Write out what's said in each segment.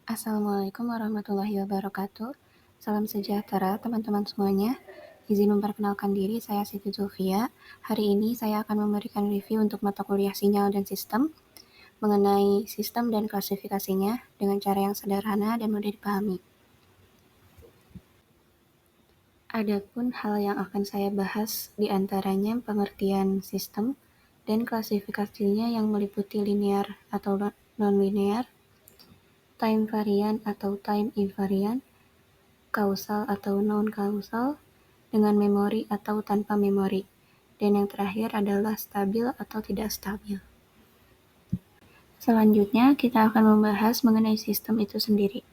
Assalamualaikum warahmatullahi wabarakatuh. Salam sejahtera teman-teman semuanya. Izin memperkenalkan diri, saya Siti Zulfia. Hari ini saya akan memberikan review untuk mata kuliah sinyal dan sistem mengenai sistem dan klasifikasinya dengan cara yang sederhana dan mudah dipahami. Adapun hal yang akan saya bahas di antaranya pengertian sistem dan klasifikasinya yang meliputi linear atau non-linear, time variant atau time invariant, kausal atau non-kausal, dengan memori atau tanpa memori, dan yang terakhir adalah stabil atau tidak stabil. Selanjutnya, kita akan membahas mengenai sistem itu sendiri.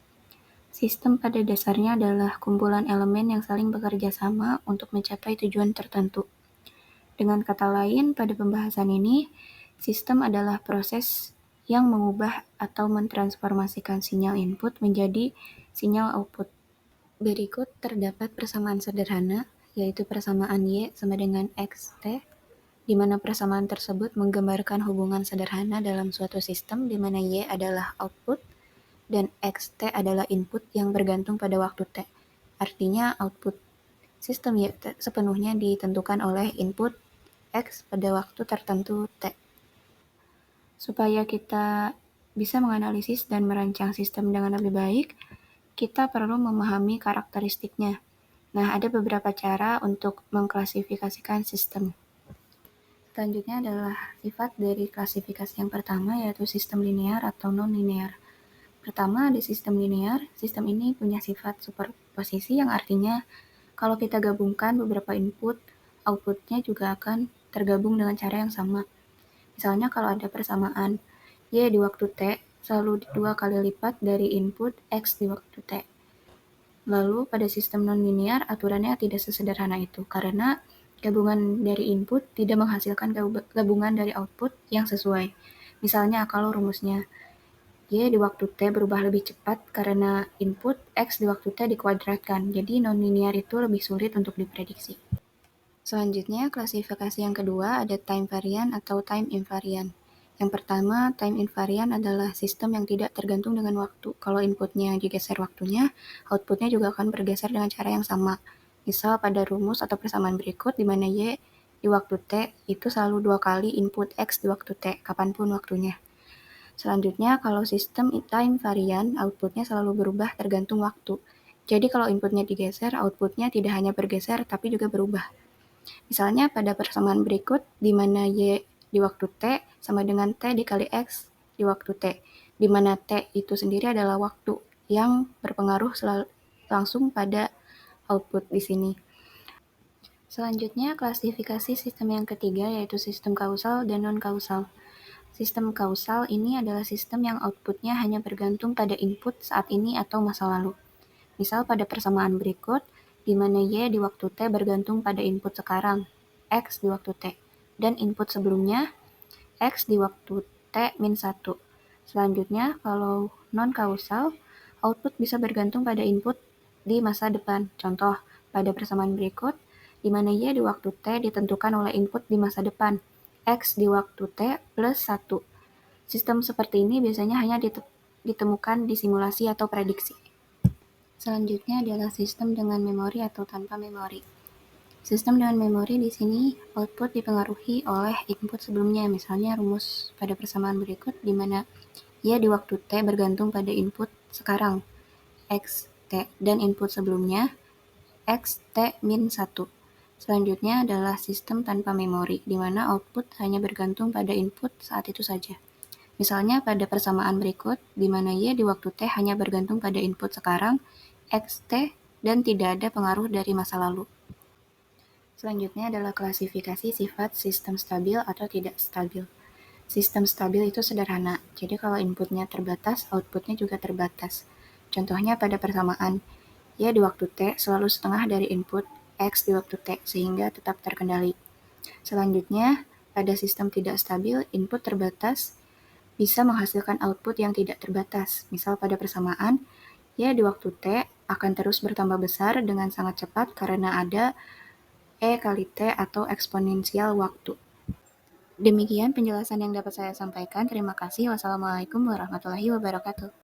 Sistem pada dasarnya adalah kumpulan elemen yang saling bekerja sama untuk mencapai tujuan tertentu. Dengan kata lain, pada pembahasan ini, sistem adalah proses yang mengubah atau mentransformasikan sinyal input menjadi sinyal output. Berikut terdapat persamaan sederhana, yaitu persamaan Y sama dengan XT, di mana persamaan tersebut menggambarkan hubungan sederhana dalam suatu sistem di mana Y adalah output dan XT adalah input yang bergantung pada waktu T. Artinya output sistem Y sepenuhnya ditentukan oleh input X pada waktu tertentu T. Supaya kita bisa menganalisis dan merancang sistem dengan lebih baik, kita perlu memahami karakteristiknya. Nah, ada beberapa cara untuk mengklasifikasikan sistem. Selanjutnya adalah sifat dari klasifikasi yang pertama, yaitu sistem linear atau non-linear. Pertama, di sistem linear, sistem ini punya sifat superposisi yang artinya kalau kita gabungkan beberapa input, outputnya juga akan tergabung dengan cara yang sama. Misalnya kalau ada persamaan Y di waktu T selalu 2 kali lipat dari input X di waktu T. Lalu pada sistem non-linear aturannya tidak sesederhana itu karena gabungan dari input tidak menghasilkan gabungan dari output yang sesuai. Misalnya kalau rumusnya Y di waktu T berubah lebih cepat karena input X di waktu T dikuadratkan. Jadi non-linear itu lebih sulit untuk diprediksi. Selanjutnya, klasifikasi yang kedua ada time variant atau time invariant. Yang pertama, time invariant adalah sistem yang tidak tergantung dengan waktu. Kalau inputnya digeser waktunya, outputnya juga akan bergeser dengan cara yang sama. Misal pada rumus atau persamaan berikut, di mana Y di waktu T itu selalu 2 kali input X di waktu T, kapanpun waktunya. Selanjutnya, kalau sistem time variant, outputnya selalu berubah tergantung waktu. Jadi kalau inputnya digeser, outputnya tidak hanya bergeser, tapi juga berubah. Misalnya pada persamaan berikut, di mana Y di waktu T sama dengan T dikali X di waktu T, di mana T itu sendiri adalah waktu yang berpengaruh langsung pada output di sini. Selanjutnya, klasifikasi sistem yang ketiga yaitu sistem kausal dan non-kausal. Sistem kausal ini adalah sistem yang outputnya hanya bergantung pada input saat ini atau masa lalu. Misal pada persamaan berikut, di mana Y di waktu T bergantung pada input sekarang, X di waktu T, dan input sebelumnya, X di waktu T-1. Selanjutnya, kalau non-kausal, output bisa bergantung pada input di masa depan. Contoh, pada persamaan berikut, di mana Y di waktu T ditentukan oleh input di masa depan, X di waktu T plus 1. Sistem seperti ini biasanya hanya ditemukan di simulasi atau prediksi. Selanjutnya adalah sistem dengan memori atau tanpa memori. Sistem dengan memori di sini output dipengaruhi oleh input sebelumnya, misalnya rumus pada persamaan berikut di mana Y di waktu T bergantung pada input sekarang, X, T, dan input sebelumnya, X, T-1. Selanjutnya adalah sistem tanpa memori, di mana output hanya bergantung pada input saat itu saja. Misalnya pada persamaan berikut, di mana Y di waktu T hanya bergantung pada input sekarang, X, T, dan tidak ada pengaruh dari masa lalu. Selanjutnya adalah klasifikasi sifat sistem stabil atau tidak stabil. Sistem stabil itu sederhana, jadi kalau inputnya terbatas, outputnya juga terbatas. Contohnya pada persamaan, Y di waktu T selalu setengah dari input X di waktu T, sehingga tetap terkendali. Selanjutnya, pada sistem tidak stabil, input terbatas bisa menghasilkan output yang tidak terbatas. Misal pada persamaan, Y di waktu T akan terus bertambah besar dengan sangat cepat karena ada E kali T atau eksponensial waktu. Demikian penjelasan yang dapat saya sampaikan. Terima kasih. Wassalamualaikum warahmatullahi wabarakatuh.